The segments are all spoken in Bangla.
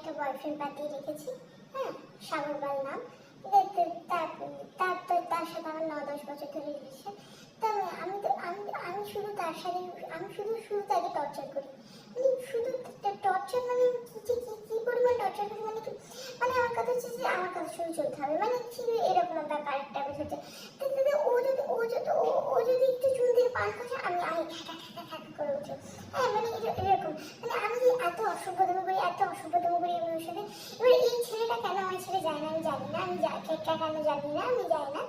একটা বয়ফ্রেন্ড পাতিয়ে রেখেছি, হ্যাঁ, সাগরবাল নাম। তার সাথে আমার 9-10 বছর ধরে রিলেশন। তো আমি শুধু তার সাথে আমি শুধু তাকে টর্চার করি, মানে শুধু টর্চার, মানে কি পরিমাণ টর্চার করি, মানে কি, মানে আমার কথা হচ্ছে যে আমার কথা শুনে চলতে হবে, মানে ঠিক এরকম ব্যাপার একটা হচ্ছে। ও যদি একটু চুল দিয়ে পান খসে আমি করে উঠি, হ্যাঁ, মানে এরকম, মানে আমি যে এত অসভ্যতম করি আমি ওর সাথে। এবার এই ছেলেটা কেন আমার ছেড়ে যায় না আমি জানি না, কেন জানি না, আমি যাই না,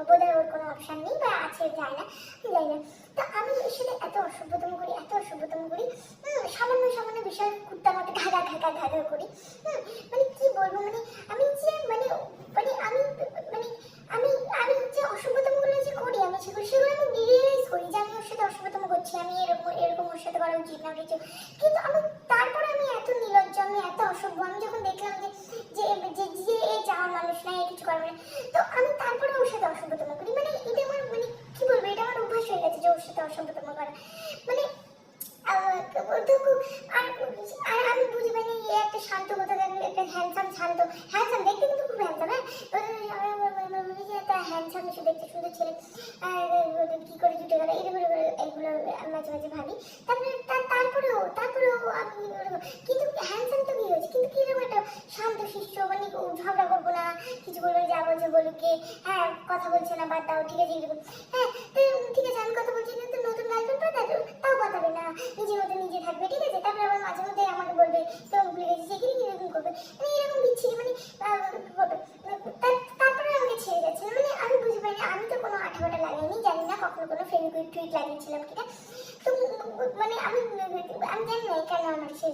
বোধহয় ওর কোনো অপশন নেই বা আছে, যায় না, আমি যাই না। তো আমি ওর সাথে এত অসভ্যতম করি, সামান্য বিষয় কুত্তার মতো ঘাঘা করি, মানে কি বলবো, মানে আমি যে আমি যে অসভ্যতম গুলো যে করি, আমি সেগুলো আমি রিয়েলাইজ করি যে আমি ওর সাথে অসভ্যতম করছি, আমি এরকম ওর সাথে করা উচিত না কিছু। কিন্তু তারপরে আমি এত নির্লজ্জ, আমি এত অসভ্য, আমি যখন দেখলাম যে যে যে এ যাওয়ার মানুষ না, এ কিছু করবে না, তো আমি তারপরে ওর সাথে অসভ্যতম করি। মানে এটা আমার, মানে কি বলবো, এটা আমার অভ্যাস হয়ে গেছে যে ওর সাথে অসভ্যতম করা, মানে আর আমি বুঝি, মানে এ একটা শান্ত কথা, একটা হ্যান্ডসাম দেখতে, কিন্তু খুব হ্যান্ডসাম, একটা হ্যান্ডসাম দেখতে সুন্দর ছেলে, কি করে জুটে গেল, এগুলো মাঝে মাঝে ভাবি। তারপরেও আমি কিন্তু হ্যান্ডসাম তো কি হয়েছে, কিন্তু কিরকম একটা শান্ত শিষ্য, মানে ঝগড়া করবো না, কিছু বলবো, যা বলছে বলুকে, হ্যাঁ, কথা বলছে না, বাদ দাও, ঠিক আছে, এরকম, হ্যাঁ, ঠিক আছে, আমি কথা বলছি, কিন্তু নতুন গার্লফ্রেন্ড পাঠাবে, তাও পাঠাবে না, নিজের মতো নিজে থাকবে, ঠিক আছে, তারপরে আবার মাঝে মধ্যে আমাকে বলবে তোমাকে ভুলে গেছি, সেখানে কিরকম করবে, মানে এরকম বিচ্ছিরি, মানে করবে। তারপরে আমাকে ছেড়ে যাচ্ছে, মানে আমি বুঝতে পারি, আমি তো কোনো আঠাবাটা লাগাইনি, জানি না কখনো কোনো ফেভিকুইক টুইট লাগিয়েছিলাম কিনা, তো মানে আমি জানি না কেন আমার ছেড়ে